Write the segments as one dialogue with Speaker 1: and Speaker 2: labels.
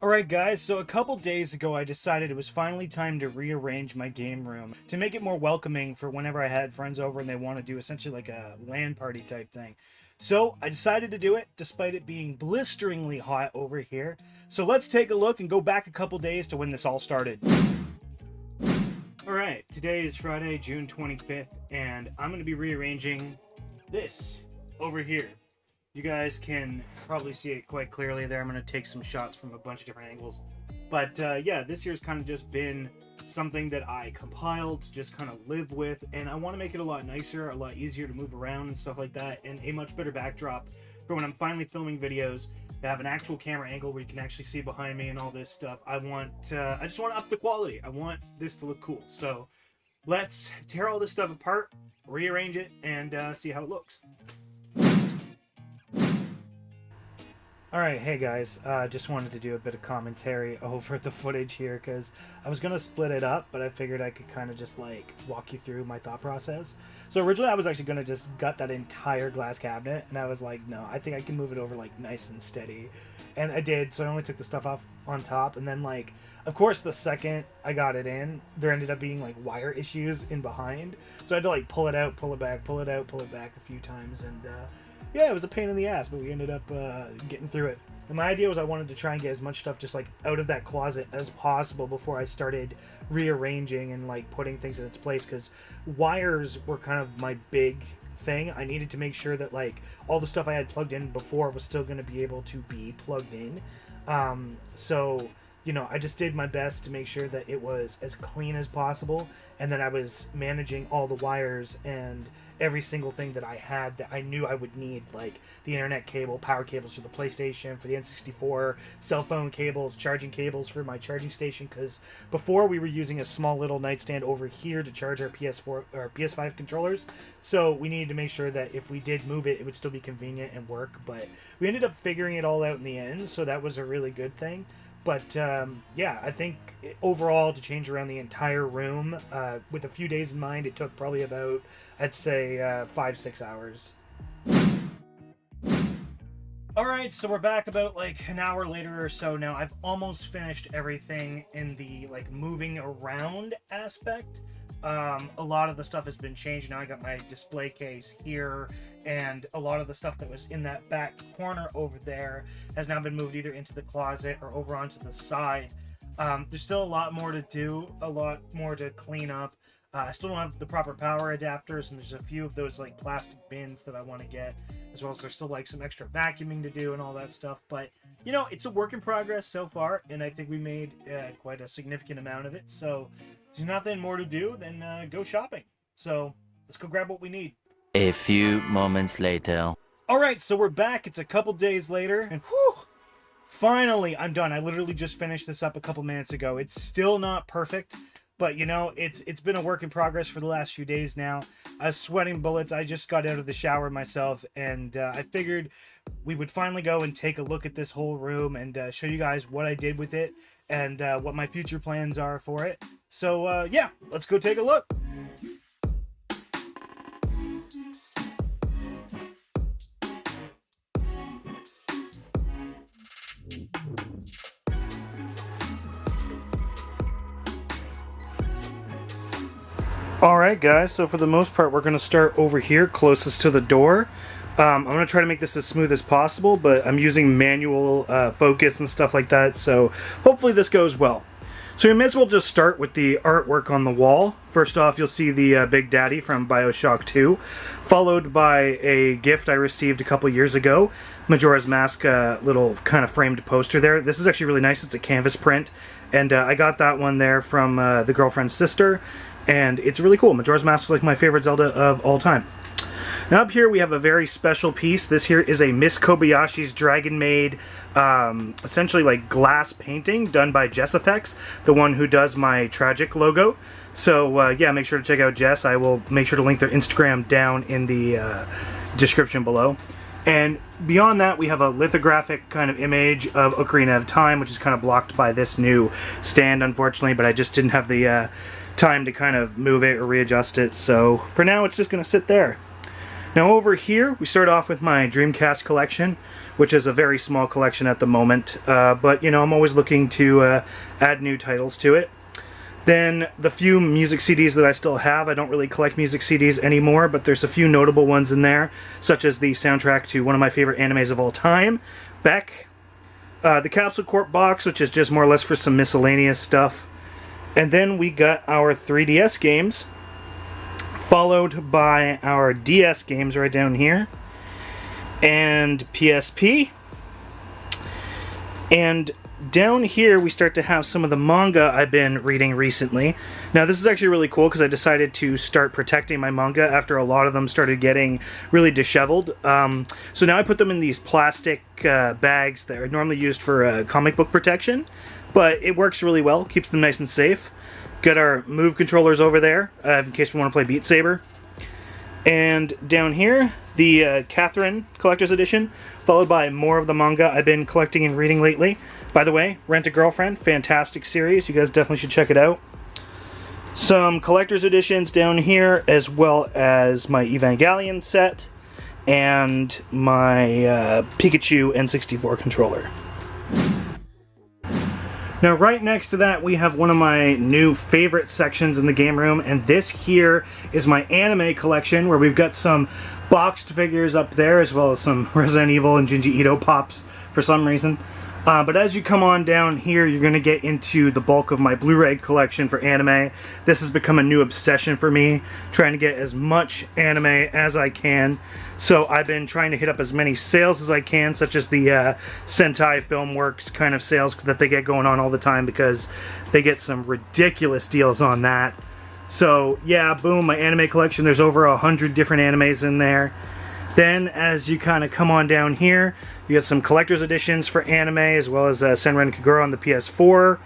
Speaker 1: Alright guys, so a couple days ago I decided it was finally time to rearrange my game room to make it more welcoming for whenever I had friends over and they want to do essentially like a LAN party type thing. So I decided to do it despite it being blisteringly hot over here. So let's take a look and go back a couple days to when this all started. Alright, today is Friday, June 25th, and I'm going to be rearranging this over here. You guys can probably see it quite clearly there. I'm going to take some shots from a bunch of different angles. But yeah, this year's kind of just been something that I compiled to just kind of live with. And I want to make it a lot nicer, a lot easier to move around and stuff like that. And a much better backdrop for when I'm finally filming videos that have an actual camera angle where you can actually see behind me and all this stuff. I just want to up the quality. I want this to look cool. So let's tear all this stuff apart, rearrange it, and see how it looks. Alright, hey guys, just wanted to do a bit of commentary over the footage here because I was going to split it up, but I figured I could kind of just like walk you through my thought process. So originally I was actually going to just gut that entire glass cabinet, and I was like, no, I think I can move it over like nice and steady. And I did, so I only took the stuff off on top, and then like, of course the second I got it in, there ended up being like wire issues in behind. So I had to like pull it out, pull it back, pull it out, pull it back a few times, and yeah, it was a pain in the ass, but we ended up getting through it. And my idea was I wanted to try and get as much stuff just like out of that closet as possible before I started rearranging and like putting things in its place, because wires were kind of my big thing. I needed to make sure that like all the stuff I had plugged in before was still going to be able to be plugged in. So you know, I just did my best to make sure that it was as clean as possible, and that I was managing all the wires and every single thing that I had that I knew I would need, like the internet cable, power cables for the PlayStation, for the N64, cell phone cables, charging cables for my charging station, because before we were using a small little nightstand over here to charge our PS4 or PS5 controllers, so we needed to make sure that if we did move it, it would still be convenient and work. But we ended up figuring it all out in the end, so that was a really good thing. But yeah, I think overall to change around the entire room with a few days in mind, it took probably about, I'd say 5-6 hours. Alright, so we're back about like an hour later or so now. I've almost finished everything in the like moving around aspect. A lot of the stuff has been changed. Now I got my display case here, and a lot of the stuff that was in that back corner over there has now been moved either into the closet or over onto the side. There's still a lot more to do, a lot more to clean up. I still don't have the proper power adapters, and there's a few of those like plastic bins that I want to get, as well as there's still like some extra vacuuming to do and all that stuff. But you know, it's a work in progress so far, and I think we made quite a significant amount of it. So there's nothing more to do than go shopping. So let's go grab what we need.
Speaker 2: A few moments later.
Speaker 1: Alright, so we're back. It's a couple days later, and whew, finally I'm done. I literally just finished this up a couple minutes ago. It's still not perfect, but you know, it's been a work in progress for the last few days now. I was sweating bullets. I just got out of the shower myself, and I figured we would finally go and take a look at this whole room and show you guys what I did with it and what my future plans are for it. So yeah, let's go take a look. Alright guys, so for the most part we're going to start over here closest to the door. I'm going to try to make this as smooth as possible, but I'm using manual focus and stuff like that, so hopefully this goes well. So we may as well just start with the artwork on the wall. First off, you'll see the Big Daddy from BioShock 2, followed by a gift I received a couple years ago, Majora's Mask little kind of framed poster there. This is actually really nice. It's a canvas print, and I got that one there from the girlfriend's sister. And it's really cool. Majora's Mask is like my favorite Zelda of all time. Now up here we have a very special piece. This here is a Miss Kobayashi's Dragon-made, essentially like glass painting done by STEPH'S, the one who does my Tragic logo. So yeah, make sure to check out Jess. I will make sure to link their Instagram down in the description below. And beyond that, we have a lithographic kind of image of Ocarina of Time, which is kind of blocked by this new stand, unfortunately, but I just didn't have the time to kind of move it or readjust it, so for now it's just going to sit there. Now over here, we start off with my Dreamcast collection, which is a very small collection at the moment, but you know, I'm always looking to add new titles to it. Then the few music CDs that I still have, I don't really collect music CDs anymore, but there's a few notable ones in there, such as the soundtrack to one of my favorite animes of all time, Beck, the Capsule Corp box, which is just more or less for some miscellaneous stuff, and then we got our 3DS games, followed by our DS games right down here, and PSP, and down here we start to have some of the manga I've been reading recently. Now this is actually really cool because I decided to start protecting my manga after a lot of them started getting really disheveled. So now I put them in these plastic bags that are normally used for comic book protection, but it works really well, keeps them nice and safe. Got our Move controllers over there, in case we want to play Beat Saber. And down here, the Catherine Collector's Edition, followed by more of the manga I've been collecting and reading lately. By the way, Rent a Girlfriend, fantastic series. You guys definitely should check it out. Some Collector's Editions down here, as well as my Evangelion set, and my Pikachu N64 controller. Now right next to that we have one of my new favorite sections in the game room, and this here is my anime collection, where we've got some boxed figures up there as well as some Resident Evil and Junji Ito pops for some reason. But as you come on down here, you're going to get into the bulk of my Blu-ray collection for anime. This has become a new obsession for me, trying to get as much anime as I can. So I've been trying to hit up as many sales as I can, such as the Sentai Filmworks kind of sales that they get going on all the time, because they get some ridiculous deals on that. So yeah, boom, my anime collection, there's over 100 different animes in there. Then as you kind of come on down here, you get some collector's editions for anime, as well as Senran Kagura on the PS4.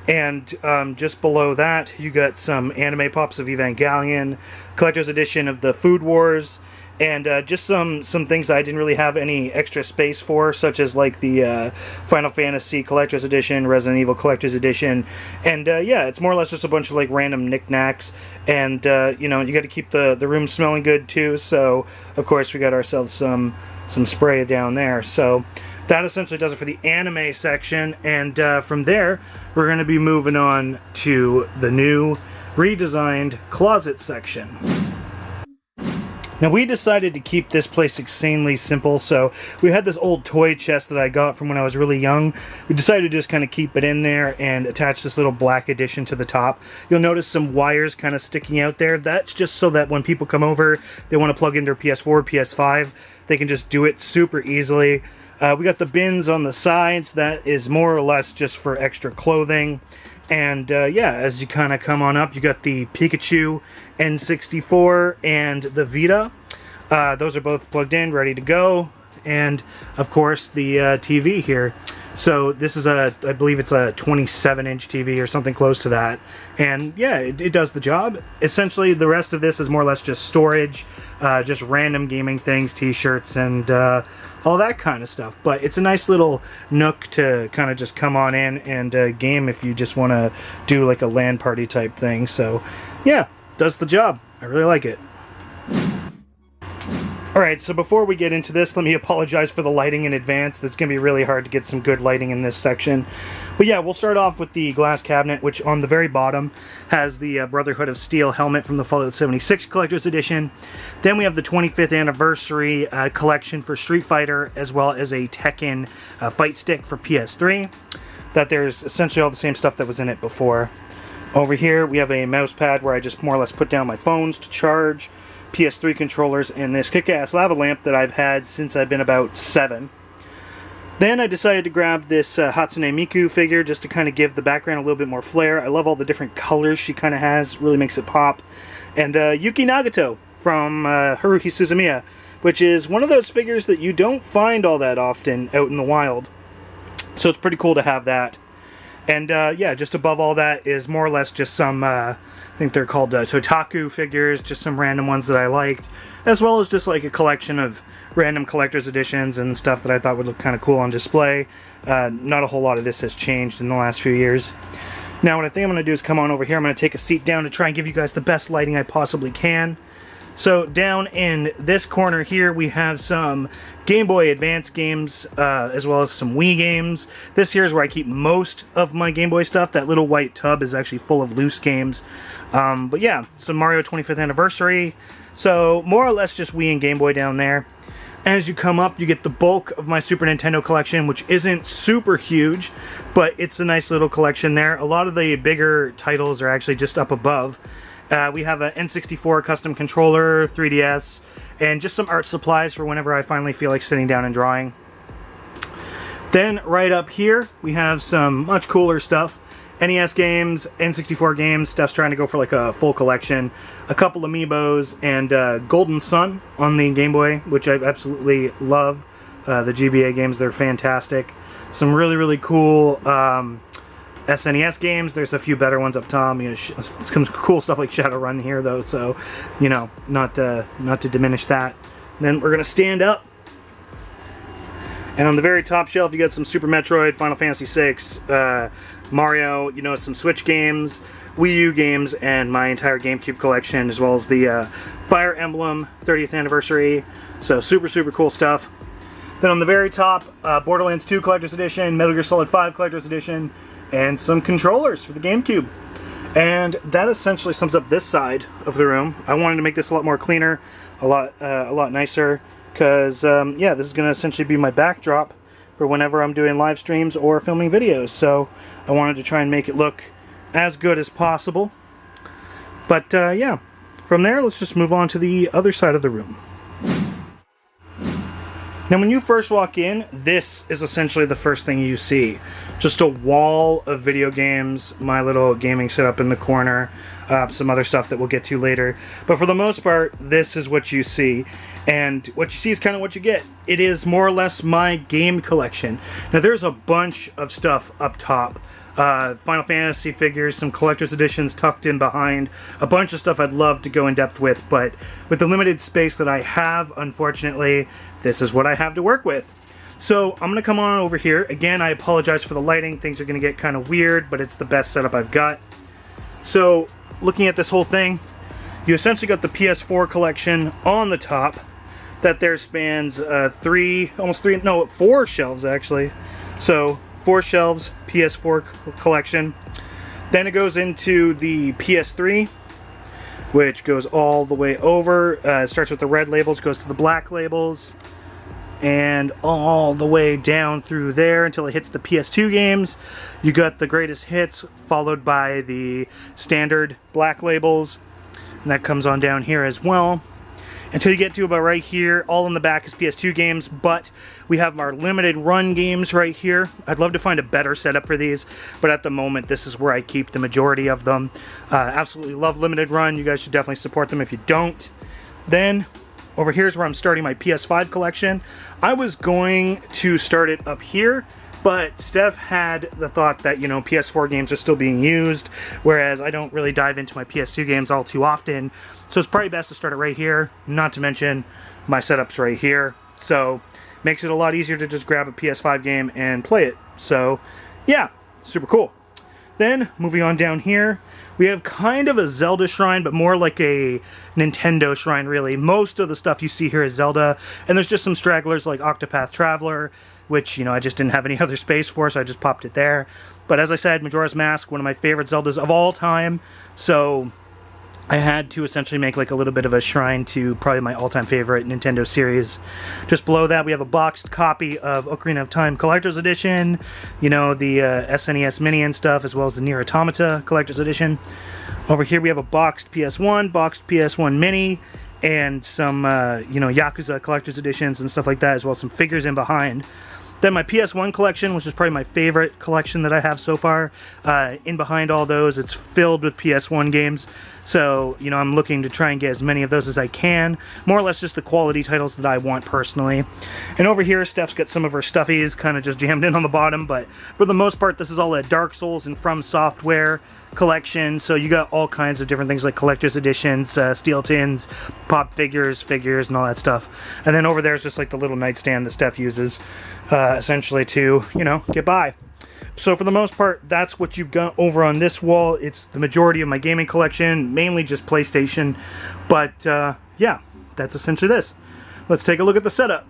Speaker 1: And just below that, you got some anime pops of Evangelion, collector's edition of the Food Wars, and just some things that I didn't really have any extra space for, such as like the Final Fantasy Collector's Edition, Resident Evil Collector's Edition, and yeah, it's more or less just a bunch of like random knickknacks, and you know, you got to keep the room smelling good too, so of course we got ourselves some spray down there. So that essentially does it for the anime section, and from there we're going to be moving on to the new redesigned closet section. Now we decided to keep this place insanely simple, so we had this old toy chest that I got from when I was really young. We decided to just kind of keep it in there and attach this little black addition to the top. You'll notice some wires kind of sticking out there. That's just so that when people come over, they want to plug in their PS4, PS5, they can just do it super easily. We got the bins on the sides. That is more or less just for extra clothing. And yeah, as you kind of come on up, you got the Pikachu N64 and the Vita. Those are both plugged in, ready to go. And of course the TV here. So this is I believe it's a 27-inch TV or something close to that. And yeah, it does the job. Essentially, the rest of this is more or less just storage, just random gaming things, t-shirts, and all that kind of stuff. But it's a nice little nook to kind of just come on in and game if you just want to do like a LAN party type thing. So yeah, does the job. I really like it. Alright, so before we get into this, let me apologize for the lighting in advance. It's going to be really hard to get some good lighting in this section. But yeah, we'll start off with the glass cabinet, which on the very bottom has the Brotherhood of Steel helmet from the Fallout 76 Collector's Edition. Then we have the 25th anniversary collection for Street Fighter, as well as a Tekken fight stick for PS3. That there's essentially all the same stuff that was in it before. Over here, we have a mouse pad where I just more or less put down my phones to charge, PS3 controllers, and this kick-ass lava lamp that I've had since I've been about 7. Then I decided to grab this Hatsune Miku figure just to kind of give the background a little bit more flair. I love all the different colors she kind of has, really makes it pop. And Yuki Nagato from Haruhi Suzumiya, which is one of those figures that you don't find all that often out in the wild. So it's pretty cool to have that. And yeah, just above all that is more or less just some, I think they're called Totaku figures, just some random ones that I liked, as well as just like a collection of random collector's editions and stuff that I thought would look kind of cool on display. Not a whole lot of this has changed in the last few years. Now what I think I'm going to do is come on over here. I'm going to take a seat down to try and give you guys the best lighting I possibly can. So down in this corner here, we have some Game Boy Advance games, as well as some Wii games. This here is where I keep most of my Game Boy stuff. That little white tub is actually full of loose games. But yeah, some Mario 25th Anniversary. So more or less just Wii and Game Boy down there. As you come up, you get the bulk of my Super Nintendo collection, which isn't super huge, but it's a nice little collection there. A lot of the bigger titles are actually just up above. We have an N64 custom controller, 3DS, and just some art supplies for whenever I finally feel like sitting down and drawing. Then right up here, we have some much cooler stuff. NES games, N64 games. Steph's trying to go for like a full collection. A couple amiibos, and Golden Sun on the Game Boy, which I absolutely love. The GBA games, they're fantastic. Some really, really cool SNES games. There's a few better ones up top. You know, some cool stuff like Shadowrun here, though. So, you know, not to diminish that. And then we're gonna stand up, and on the very top shelf, you got some Super Metroid, Final Fantasy VI, Mario. You know, some Switch games, Wii U games, and my entire GameCube collection, as well as the Fire Emblem 30th Anniversary. So super, super cool stuff. Then on the very top, Borderlands 2 Collector's Edition, Metal Gear Solid 5 Collector's Edition, and some controllers for the GameCube. And that essentially sums up this side of the room. I wanted to make this a lot more cleaner, a lot nicer, because yeah, this is going to essentially be my backdrop for whenever I'm doing live streams or filming videos. So I wanted to try and make it look as good as possible. But yeah, from there, let's just move on to the other side of the room. Now, when you first walk in, this is essentially the first thing you see. Just a wall of video games, my little gaming setup in the corner, some other stuff that we'll get to later. But for the most part, this is what you see. And what you see is kind of what you get. It is more or less my game collection. Now, there's a bunch of stuff up top. Final Fantasy figures, some collector's editions tucked in behind, a bunch of stuff I'd love to go in depth with, but with the limited space that I have, unfortunately, this is what I have to work with. So I'm going to come on over here. Again, I apologize for the lighting. Things are going to get kind of weird, but it's the best setup I've got. So looking at this whole thing, you essentially got the PS4 collection on the top. That there spans four shelves actually. So 4 shelves, PS4 collection. Then it goes into the PS3, which goes all the way over. It starts with the red labels, goes to the black labels, and all the way down through there until it hits the PS2 games. You got the greatest hits, followed by the standard black labels, and that comes on down here as well. Until you get to about right here, all in the back is PS2 games, but we have our limited run games right here. I'd love to find a better setup for these, but at the moment, this is where I keep the majority of them. Absolutely love limited run. You guys should definitely support them if you don't. Then, over here is where I'm starting my PS5 collection. I was going to start it up here, but Steph had the thought that, you know, PS4 games are still being used, whereas I don't really dive into my PS2 games all too often. So it's probably best to start it right here, not to mention my setup's right here. So makes it a lot easier to just grab a PS5 game and play it. So yeah, super cool. Then moving on down here, we have kind of a Zelda shrine, but more like a Nintendo shrine really. Most of the stuff you see here is Zelda, and there's just some stragglers like Octopath Traveler, which, you know, I just didn't have any other space for, so I just popped it there. But as I said, Majora's Mask, one of my favorite Zeldas of all time, so I had to essentially make like a little bit of a shrine to probably my all-time favorite Nintendo series. Just below that, we have a boxed copy of Ocarina of Time Collector's Edition, you know, the SNES Mini and stuff, as well as the Nier Automata Collector's Edition. Over here, we have a boxed PS1, boxed PS1 Mini, and some, you know, Yakuza Collector's Editions and stuff like that, as well as some figures in behind. Then my PS1 collection, which is probably my favorite collection that I have so far. In behind all those, it's filled with PS1 games. So, you know, I'm looking to try and get as many of those as I can. More or less just the quality titles that I want personally. And over here, Steph's got some of her stuffies kind of just jammed in on the bottom. But for the most part, this is all a Dark Souls and From Software collection. So you got all kinds of different things like collector's editions, steel tins, pop figures, and all that stuff. And then over there is just like the little nightstand that Steph uses essentially to, you know, get by. So for the most part, that's what you've got over on this wall. It's the majority of my gaming collection, mainly just PlayStation. But yeah, that's essentially this. Let's take a look at the setup.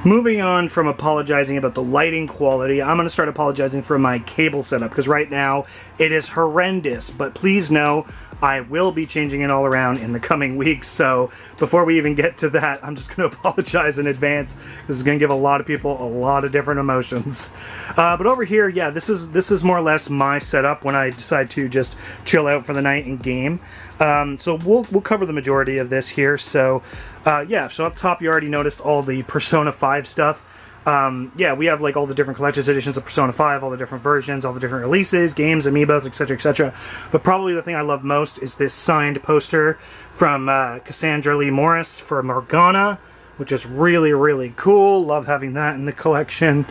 Speaker 1: Moving on from apologizing about the lighting quality, I'm going to start apologizing for my cable setup, because right now it is horrendous. But please know, I will be changing it all around in the coming weeks. So before we even get to that, I'm just going to apologize in advance. This is going to give a lot of people a lot of different emotions. But over here, yeah, this is more or less my setup when I decide to just chill out for the night and game. So we'll cover the majority of this here. So yeah, so up top you already noticed all the Persona 5 stuff. Yeah, we have like all the different collector's editions of Persona 5, all the different versions, all the different releases, games, amiibos, etc., etc. But probably the thing I love most is this signed poster from Cassandra Lee Morris for Morgana, which is really, really cool. Love having that in the collection.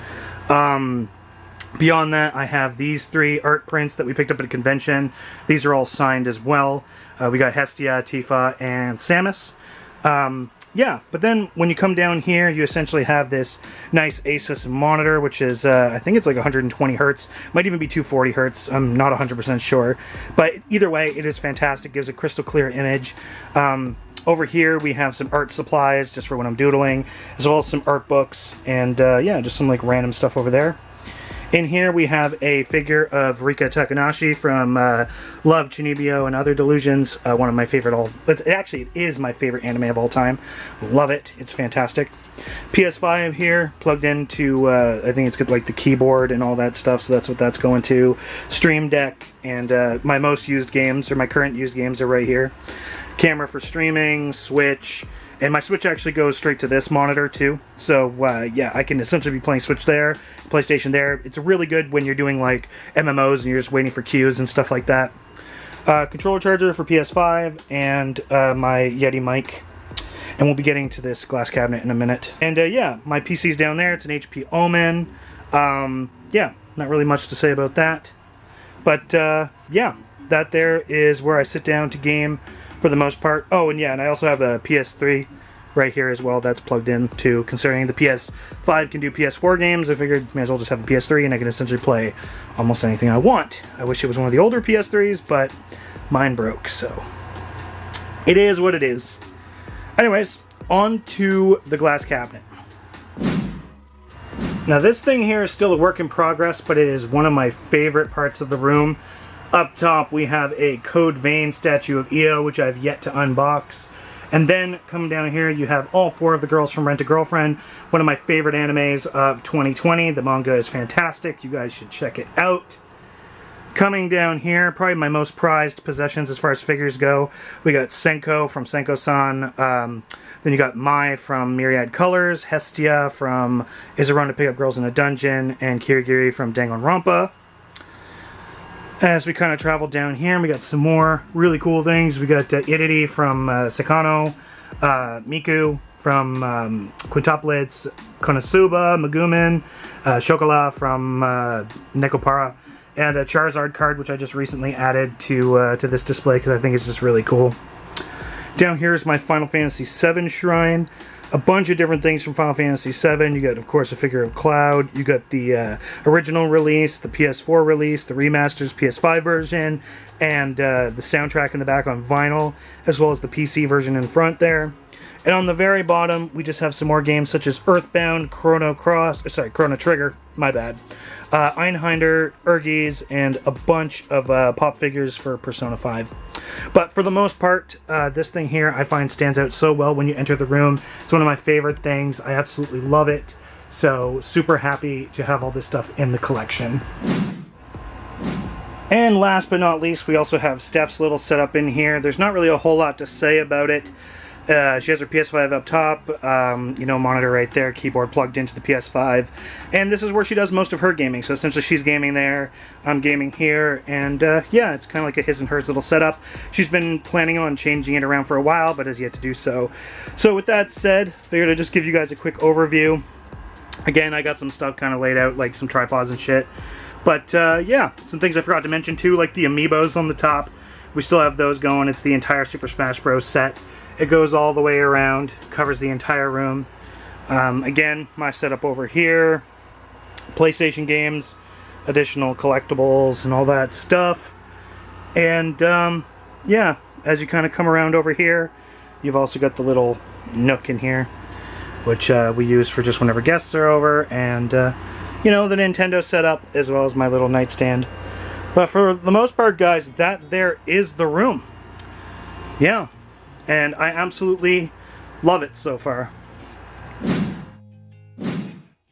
Speaker 1: Beyond that, I have these 3 art prints that we picked up at a convention. These are all signed as well. We got Hestia, Tifa, and Samus. Yeah, but then when you come down here, you essentially have this nice Asus monitor, which is, I think it's like 120 hertz. Might even be 240 hertz. I'm not 100% sure. But either way, it is fantastic. Gives a crystal clear image. Over here, we have some art supplies just for when I'm doodling, as well as some art books, and yeah, just some like random stuff over there. In here we have a figure of Rika Takanashi from Love, Chunibyo, and Other Delusions. One of my favorite it is my favorite anime of all time. Love it. It's fantastic. PS5 here, plugged into, I think it's got like the keyboard and all that stuff, so that's what that's going to. Stream Deck, and my most used games, or my current used games, are right here. Camera for streaming, Switch. And my Switch actually goes straight to this monitor too. So yeah, I can essentially be playing Switch there, PlayStation there. It's really good when you're doing like MMOs and you're just waiting for queues and stuff like that. Controller charger for PS5 and my Yeti mic. And we'll be getting to this glass cabinet in a minute. And yeah, my PC's down there. It's an HP Omen. Yeah, not really much to say about that. But yeah, that there is where I sit down to game for the most part. Oh, and yeah, and I also have a PS3 right here as well that's plugged in too. Considering the PS5 can do PS4 games, I figured may as well just have a PS3 and I can essentially play almost anything I want. I wish it was one of the older PS3s, but mine broke, so it is what it is. Anyways, on to the glass cabinet. Now this thing here is still a work in progress, but it is one of my favorite parts of the room. Up top, we have a Code Vein statue of Io, which I've yet to unbox. And then, coming down here, you have all 4 of the girls from Rent-A-Girlfriend, one of my favorite animes of 2020. The manga is fantastic. You guys should check it out. Coming down here, probably my most prized possessions as far as figures go. We got Senko from Senko-san. Then you got Mai from Myriad Colors, Hestia from Is It Wrong to Pick Up Girls in a Dungeon, and Kirigiri from Danganronpa. As we kind of travel down here, we got some more really cool things. We got Iriri from Sekano, Miku from Quintuplets, Konosuba, Megumin, Chocolat from Nekopara, and a Charizard card, which I just recently added to this display because I think it's just really cool. Down here is my Final Fantasy VII shrine. A bunch of different things from Final Fantasy VII. You got, of course, a figure of Cloud. You got the original release, the PS4 release, the remasters PS5 version, and the soundtrack in the back on vinyl, as well as the PC version in front there. And on the very bottom, we just have some more games such as Earthbound, Chrono Trigger, my bad, Einhander, Urges, and a bunch of pop figures for Persona 5. But for the most part, this thing here I find stands out so well when you enter the room. It's one of my favorite things. I absolutely love it. So super happy to have all this stuff in the collection. And last but not least, we also have Steph's little setup in here. There's not really a whole lot to say about it. She has her PS5 up top, you know, monitor right there, keyboard plugged into the PS5. And this is where she does most of her gaming. So essentially she's gaming there, I'm gaming here, and yeah, it's kind of like a his and hers little setup. She's been planning on changing it around for a while, but has yet to do so. So with that said, figured I'd just give you guys a quick overview. Again, I got some stuff kind of laid out, like some tripods and shit. But yeah, some things I forgot to mention too, like the amiibos on the top. We still have those going. It's the entire Super Smash Bros. Set. It goes all the way around, covers the entire room. Again, my setup over here. PlayStation games, additional collectibles, and all that stuff. And yeah, as you kind of come around over here, you've also got the little nook in here, which we use for just whenever guests are over, and you know, the Nintendo setup, as well as my little nightstand. But for the most part, guys, that there is the room. Yeah, and I absolutely love it so far.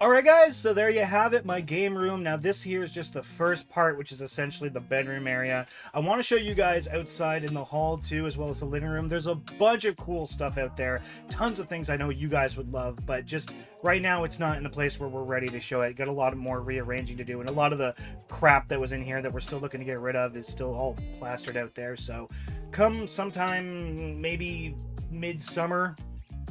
Speaker 1: Alright guys, so there you have it, my game room. Now this here is just the first part, which is essentially the bedroom area. I want to show you guys outside in the hall too, as well as the living room. There's a bunch of cool stuff out there. Tons of things I know you guys would love, but just right now it's not in a place where we're ready to show it. Got a lot more rearranging to do, and a lot of the crap that was in here that we're still looking to get rid of is still all plastered out there. So come sometime, maybe midsummer,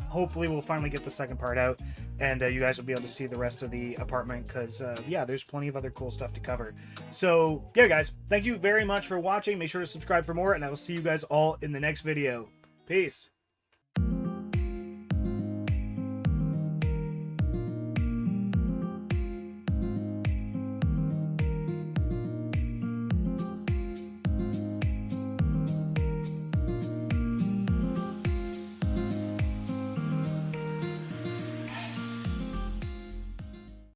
Speaker 1: hopefully we'll finally get the second part out, and you guys will be able to see the rest of the apartment, because yeah, there's plenty of other cool stuff to cover. So yeah guys, thank you very much for watching. Make sure to subscribe for more, and I will see you guys all in the next video. Peace.